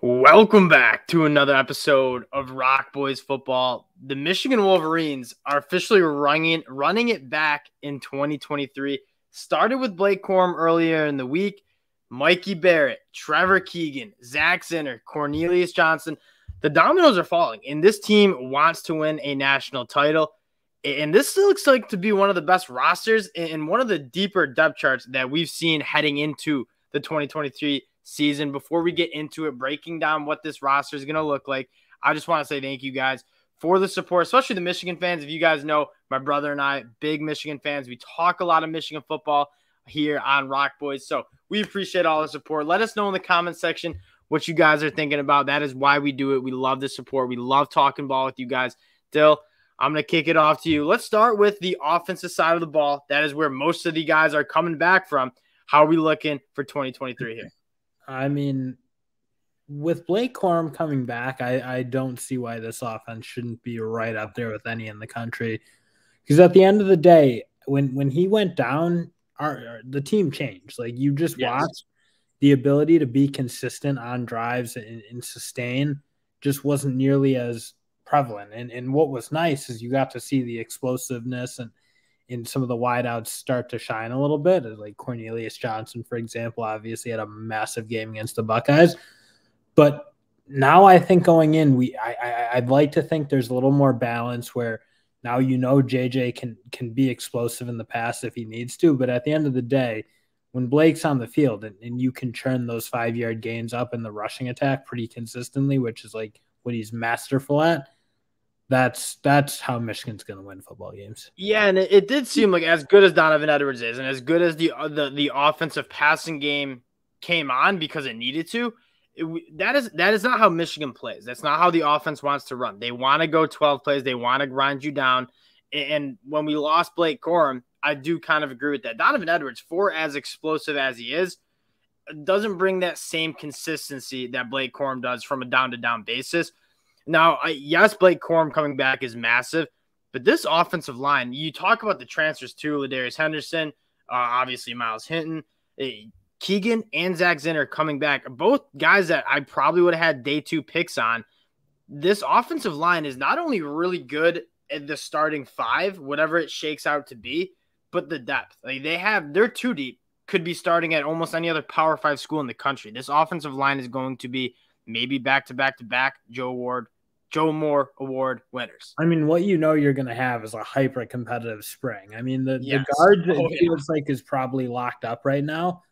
Welcome back to another episode of Rock Boys Football. The Michigan Wolverines are officially running it back in 2023. Started with Blake Corum earlier in the week. Mike Barrett, Trevor Keegan, Zac Zinter, Cornelius Johnson. The dominoes are falling, and this team wants to win a national title. And this looks like to be one of the best rosters and one of the deeper depth charts that we've seen heading into the 2023 season. Before we get into it, breaking down what this roster is going to look like, I just want to say thank you guys for the support, especially the Michigan fans. If you guys know, my brother and I, big Michigan fans. We talk a lot of Michigan football here on Rock Boys, so we appreciate all the support. Let us know in the comment section what you guys are thinking about. That is why we do it. We love the support. We love talking ball with you guys. Dill, I'm going to kick it off to you. Let's start with the offensive side of the ball. That is where most of the guys are coming back from. How are we looking for 2023 here? I mean, with Blake Corum coming back, I don't see why this offense shouldn't be right up there with any in the country. Because at the end of the day, when he went down, the team changed. Like, you just watched the ability to be consistent on drives and sustain just wasn't nearly as prevalent. And what was nice is you got to see the explosiveness and some of the wideouts start to shine a little bit. Like Cornelius Johnson, for example, obviously had a massive game against the Buckeyes. But now I think going in, I'd like to think there's a little more balance where now JJ can be explosive in the pass if he needs to. But at the end of the day, when Blake's on the field and you can churn those 5-yard gains up in the rushing attack pretty consistently, which is like what he's masterful at, that's how Michigan's going to win football games. Yeah, and it did seem like as good as Donovan Edwards is and as good as the offensive passing game came on because it needed to, that is not how Michigan plays. That's not how the offense wants to run. They want to go 12 plays. They want to grind you down. And when we lost Blake Corum, I do kind of agree with that. Donovan Edwards, for as explosive as he is, doesn't bring that same consistency that Blake Corum does from a down-to-down basis. Now, yes, Blake Corum coming back is massive, but this offensive line, you talk about the transfers too, Ladarius Henderson, obviously Miles Hinton, Keegan and Zac Zinter coming back, both guys that I probably would have had day 2 picks on. This offensive line is not only really good at the starting 5, whatever it shakes out to be, but the depth. Like they're too deep, could be starting at almost any other Power 5 school in the country. This offensive line is going to be maybe back-to-back Joe Moore Award winners. I mean, what you're going to have is a hyper-competitive spring. I mean, the guards, it feels like, is probably locked up right now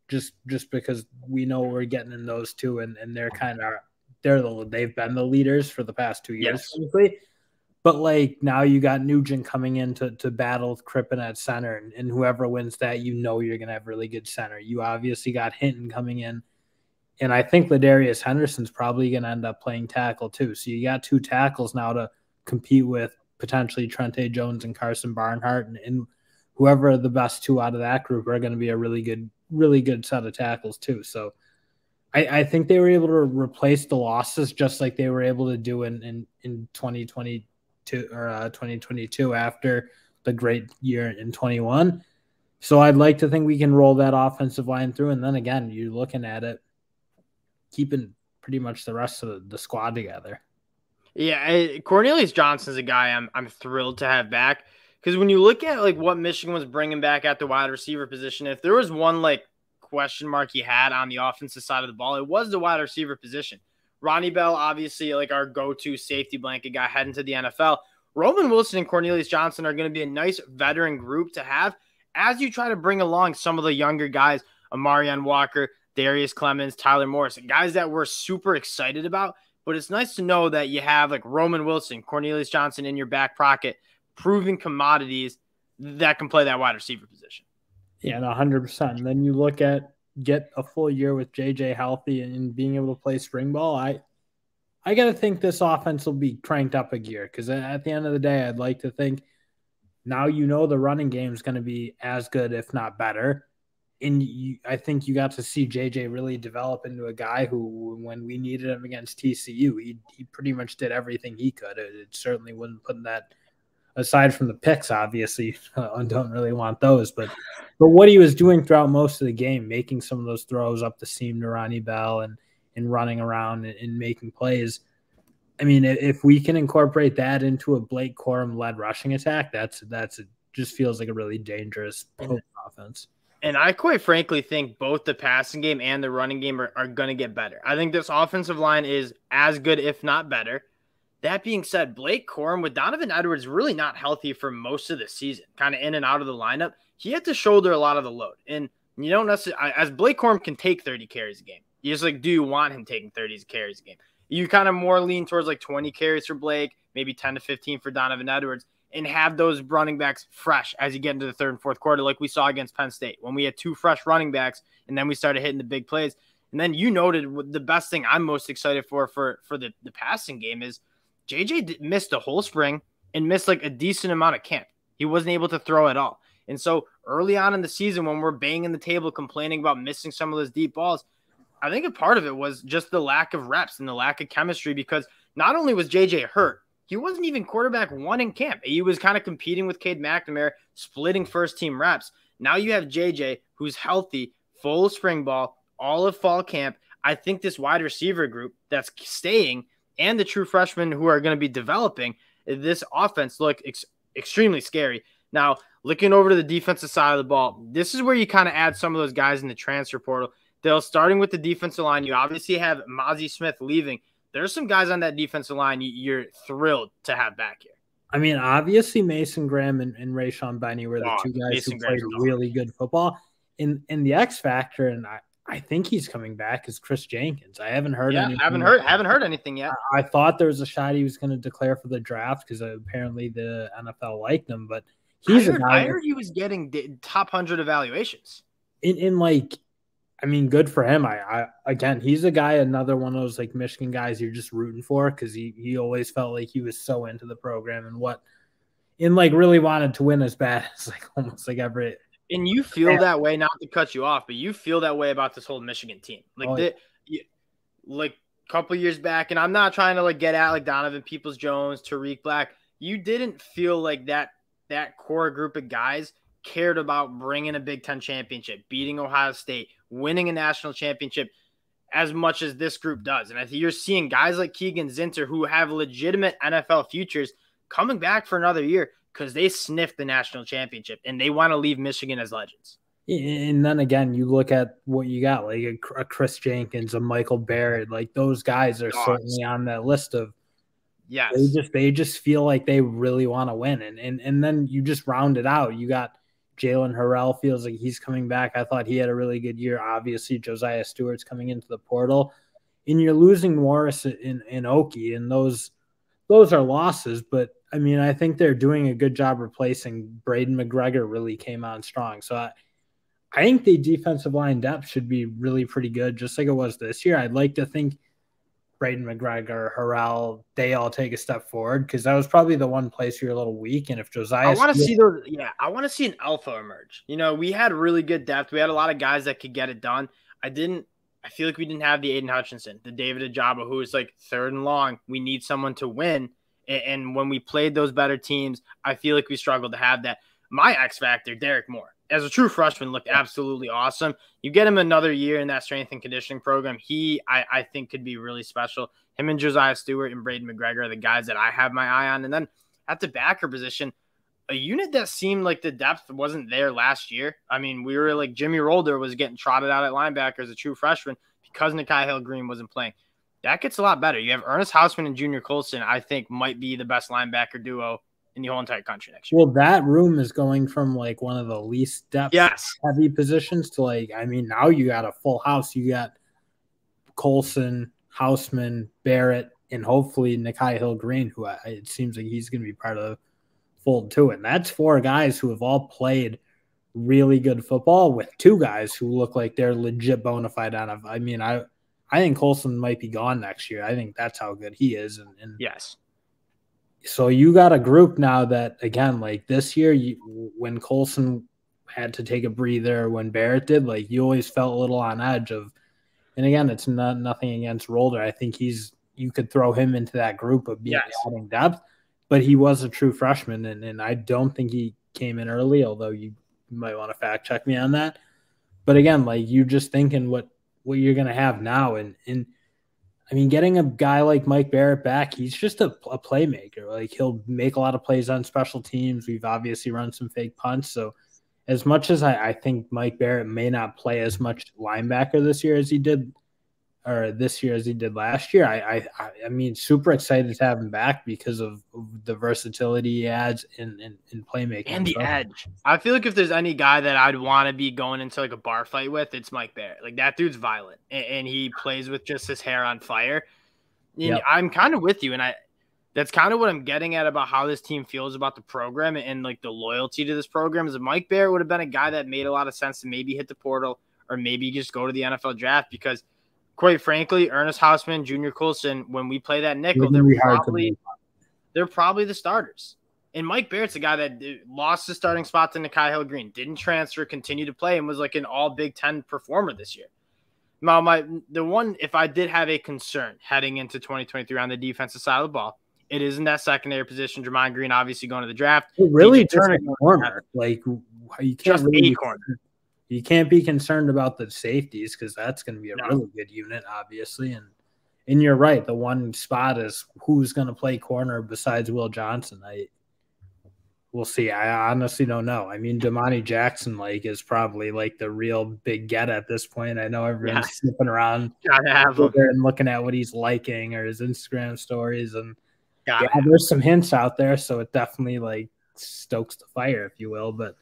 just because we know we're getting in those two, and they're they've been the leaders for the past 2 years. Yes. But, like, now you got Nugent coming in to battle Crippen at center, and whoever wins that, you're going to have really good center. You obviously got Hinton coming in. And I think Ladarius Henderson's probably going to end up playing tackle too. So you got 2 tackles now to compete with potentially Trente Jones and Carson Barnhart. And whoever the best 2 out of that group are going to be a really good set of tackles too. So I think they were able to replace the losses just like they were able to do in 2022 or 2022 after the great year in 21. So I'd like to think we can roll that offensive line through. And then again, you're looking at it, keeping pretty much the rest of the squad together. Yeah, Cornelius Johnson is a guy I'm thrilled to have back, because when you look at like what Michigan was bringing back at the wide receiver position, if there was one like question mark he had on the offensive side of the ball, it was the wide receiver position. Ronnie Bell, obviously like our go-to safety blanket guy heading to the NFL. Roman Wilson and Cornelius Johnson are going to be a nice veteran group to have as you try to bring along some of the younger guys, Amarian Walker, Darius Clemens, Tyler Morris, guys that we're super excited about. But it's nice to know that you have like Roman Wilson, Cornelius Johnson in your back pocket, proven commodities that can play that wide receiver position. Yeah, 100%. And then you look at get a full year with JJ healthy and being able to play spring ball. I got to think this offense will be cranked up a gear, because at the end of the day, I'd like to think now the running game is going to be as good, if not better. And I think you got to see JJ really develop into a guy who, when we needed him against TCU, he pretty much did everything he could. It certainly wouldn't put that aside from the picks, obviously. I don't really want those. But what he was doing throughout most of the game, making some of those throws up the seam to Ronnie Bell and and running around and making plays. I mean, if we can incorporate that into a Blake Corum led rushing attack, just feels like a really dangerous offense. And I quite frankly think both the passing game and the running game are going to get better. I think this offensive line is as good, if not better. That being said, Blake Corum, with Donovan Edwards really not healthy for most of the season, kind of in and out of the lineup, he had to shoulder a lot of the load. And you don't necessarily, as Blake Corum can take 30 carries a game. You just do you want him taking 30 carries a game? You kind of more lean towards 20 carries for Blake, maybe 10 to 15 for Donovan Edwards, and have those running backs fresh as you get into the third and fourth quarter, like we saw against Penn State when we had 2 fresh running backs and then we started hitting the big plays. And then you noted the best thing I'm most excited for the passing game is JJ missed a whole spring and missed a decent amount of camp. He wasn't able to throw at all. And so early on in the season, when we're banging the table complaining about missing some of those deep balls, I think a part of it was just the lack of reps and the lack of chemistry, because not only was JJ hurt, he wasn't even quarterback 1 in camp. He was kind of competing with Cade McNamara, splitting first-team reps. Now you have JJ, who's healthy, full of spring ball, all of fall camp. I think this wide receiver group that's staying and the true freshmen who are going to be developing, this offense look extremely scary. Now, looking over to the defensive side of the ball, this is where you kind of add some of those guys in the transfer portal. Starting with the defensive line, you obviously have Mazi Smith leaving. There's some guys on that defensive line you're thrilled to have back here. I mean, obviously Mason Graham and Rayshon Benny were the 2 guys who played really good football. In the X factor, and I think he's coming back, is Chris Jenkins. I haven't heard anything. Haven't heard anything yet. I thought there was a shot he was going to declare for the draft because apparently the NFL liked him, but I heard he was getting top 100 evaluations. I mean, good for him. Again, he's a guy, another one of those Michigan guys you're just rooting for, because he always felt like he was so into the program and really wanted to win as bad as almost every. And you feel that way, not to cut you off, but you feel that way about this whole Michigan team. A couple years back, and I'm not trying to get at Donovan Peoples-Jones, Tariq Black. You didn't feel like that core group of guys cared about bringing a Big Ten championship, beating Ohio State, winning a national championship as much as this group does. And I think you're seeing guys like Keegan Zinter, who have legitimate NFL futures, coming back for another year because they sniffed the national championship and they want to leave Michigan as legends. And then again, you look at what you got, a Chris Jenkins, a Michael Barrett, those guys are certainly on that list of. Yes. They just feel like they really want to win. And then you just round it out. You got Jalen Harrell, feels like he's coming back. I thought he had a really good year. Obviously, Josiah Stewart's coming into the portal. And you're losing Morris and Oki, and those are losses. But, I mean, I think they're doing a good job replacing. Braden McGregor really came on strong. So I think the defensive line depth should be really pretty good, just like it was this year. I'd like to think Braden McGregor, Harrell, they all take a step forward, because that was probably the one place you're a little weak. And if Josiah, I want to see those. Yeah, I want to see an alpha emerge. We had really good depth. We had a lot of guys that could get it done. I feel like we didn't have the Aiden Hutchinson, the David Ajabo, who is third and long. We need someone to win. And when we played those better teams, I feel like we struggled to have that. My X factor, Derek Moore, as a true freshman, looked absolutely awesome. You get him another year in that strength and conditioning program, I think could be really special. Him and Josiah Stewart and Braden McGregor are the guys that I have my eye on. And then at the backer position, a unit that seemed like the depth wasn't there last year. I mean, we were Jimmy Rolder was getting trotted out at linebacker as a true freshman because Nikhai Hill-Green wasn't playing. That gets a lot better. You have Ernest Hausman and Junior Colson, I think, might be the best linebacker duo in the whole entire country next year. Well, that room is going from one of the least depth heavy positions to now you got a full house. You got Colson, Hausman, Barrett, and hopefully Nikhai Hill-Green, who it seems like he's going to be part of the fold too. And that's 4 guys who have all played really good football, with 2 guys who look like they're legit bona fide on of. I mean, I think Colson might be gone next year. I think that's how good he is. And yes. So you got a group now that, again, this year, when Colson had to take a breather, when Barrett did, you always felt a little on edge of, and again, it's nothing against Rolder. I think you could throw him into that group of being adding depth, but he was a true freshman, and I don't think he came in early, although you might want to fact check me on that. But again, you're just thinking what you're going to have now, and I mean, getting a guy like Mike Barrett back, he's just a playmaker. Like, he'll make a lot of plays on special teams. We've obviously run some fake punts. So as much as I think Mike Barrett may not play as much linebacker this year as he did last year, I mean, super excited to have him back because of the versatility he adds in playmaking. And the edge. I feel like if there's any guy that I'd want to be going into like a bar fight with, it's Mike Barrett. Like, that dude's violent, and he plays with just his hair on fire. Yep. I'm kind of with you, and that's kind of what I'm getting at about how this team feels about the program and like the loyalty to this program. Is that Mike Barrett would have been a guy that made a lot of sense to maybe hit the portal or maybe just go to the NFL draft, because quite frankly, Ernest Hausman, Junior Coulson, when we play that nickel, they're probably the starters. And Mike Barrett's a guy that lost his starting spot to Nikhai Hill-Green, didn't transfer, continued to play, and was like an all Big Ten performer this year. Now, the one, if I did have a concern heading into 2023 on the defensive side of the ball, it is in that secondary position. Jermaine Green obviously going to the draft. Really turn a corner. Like, you can't really corner. You can't be concerned about the safeties because that's going to be a really good unit, obviously. And you're right. The one spot is who's going to play corner besides Will Johnson. We'll see. I honestly don't know. I mean, Damani Jackson is probably like the real big get at this point. I know everyone's sniffing around and looking at what he's liking or his Instagram stories, and there's some hints out there. So it definitely stokes the fire, if you will. But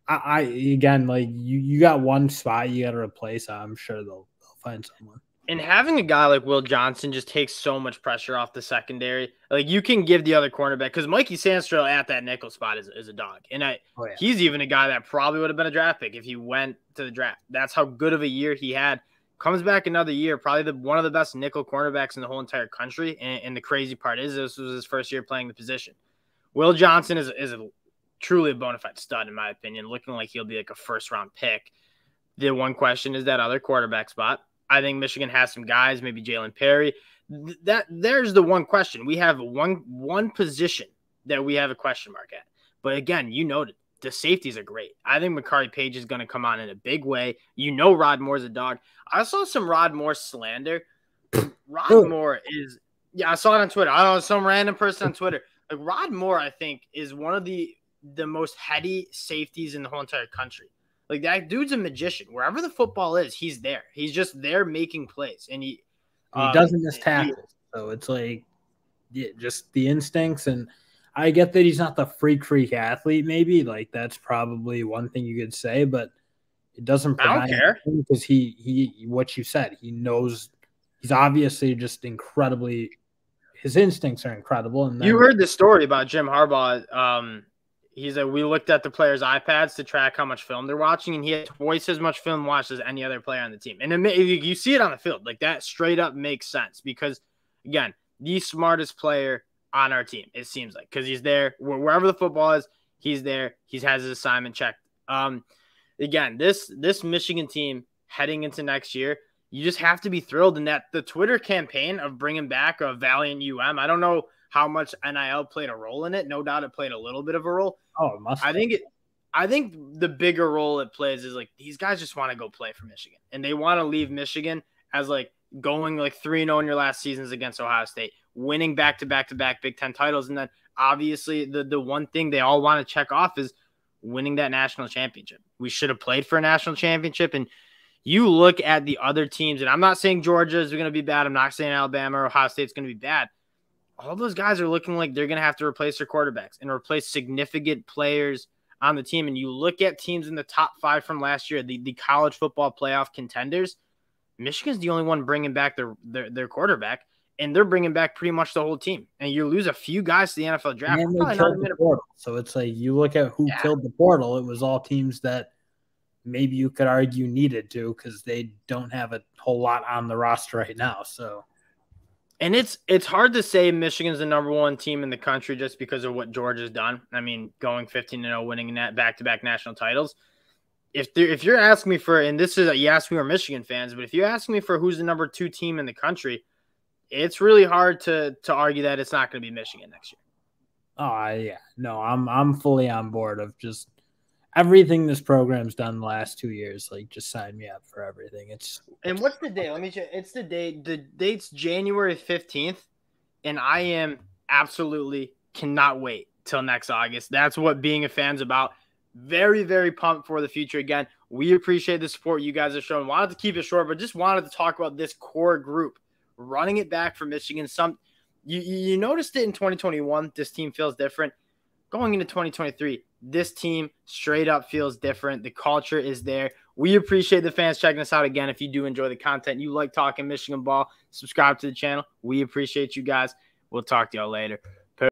I again, you got one spot you got to replace. I'm sure they'll find someone. And having a guy like Will Johnson just takes so much pressure off the secondary. Like, you can give the other cornerback, because Mikey Sandstrel at that nickel spot is a dog. And he's even a guy that probably would have been a draft pick if he went to the draft. That's how good of a year he had. Comes back another year, probably one of the best nickel cornerbacks in the whole entire country. And the crazy part is this was his first year playing the position. Will Johnson is truly a bona fide stud, in my opinion, looking like he'll be like a first-round pick. The one question is that other quarterback spot. I think Michigan has some guys, maybe Jalen Perry. There's the one question. We have one position that we have a question mark at. But again, you noted the safeties are great. I think Makari Page is going to come on in a big way. Rod Moore's a dog. I saw some Rod Moore slander. Rod Moore is – I saw it on Twitter. I don't know, some random person on Twitter. Like, Rod Moore, I think, is one of the most heady safeties in the whole entire country. Like, that dude's a magician. Wherever the football is, he's there. He's just there making plays. And he doesn't miss tackles. So it's just the instincts. And I get that he's not the freak athlete, maybe. Like, that's probably one thing you could say, but it doesn't prevent him because he what you said, he knows he's obviously just incredibly – his instincts are incredible. And you heard the story about Jim Harbaugh. He said we looked at the players' iPads to track how much film they're watching, and he had twice as much film watched as any other player on the team. And you see it on the field. Like, that straight up makes sense because, again, the smartest player on our team, it seems like, because he's there. Wherever the football is, he's there. He has his assignment checked. Again, this Michigan team heading into next year, you just have to be thrilled. And that the Twitter campaign of bringing back a Valiant I don't know how much NIL played a role in it. No doubt it played a little bit of a role. Oh, it must. I think the bigger role it plays is these guys just want to go play for Michigan, and they want to leave Michigan as going 3-0 in your last seasons against Ohio State, winning back-to-back Big Ten titles, and then obviously the one thing they all want to check off is winning that national championship. We should have played for a national championship, and you look at the other teams, and I'm not saying Georgia is going to be bad. I'm not saying Alabama or Ohio State is going to be bad. All those guys are looking like they're going to have to replace their quarterbacks and replace significant players on the team. And you look at teams in the top 5 from last year, the college football playoff contenders, Michigan's the only one bringing back their quarterback, and they're bringing back pretty much the whole team. And you lose a few guys to the NFL draft. And they killed the portal. So it's you look at who killed the portal. It was all teams that maybe you could argue needed to because they don't have a whole lot on the roster right now. So. And it's hard to say Michigan's the number 1 team in the country just because of what Georgia's done. I mean, going 15-0, winning back-to-back national titles. If you're asking me for, and this is, you asked me, we're Michigan fans, but if you ask me for who's the number 2 team in the country, it's really hard to argue that it's not going to be Michigan next year. Oh yeah, no, I'm fully on board of just everything this program's done the last 2 years. Like, just sign me up for everything. And what's the date? Let me check. It's the date. The date's January 15th, and I am absolutely cannot wait till next August. That's what being a fan's about. Very, very pumped for the future. Again, we appreciate the support you guys have shown. Wanted to keep it short, but just wanted to talk about this core group running it back for Michigan. You noticed it in 2021. This team feels different. Going into 2023, this team straight up feels different. The culture is there. We appreciate the fans checking us out. Again, if you do enjoy the content, you like talking Michigan ball, subscribe to the channel. We appreciate you guys. We'll talk to y'all later.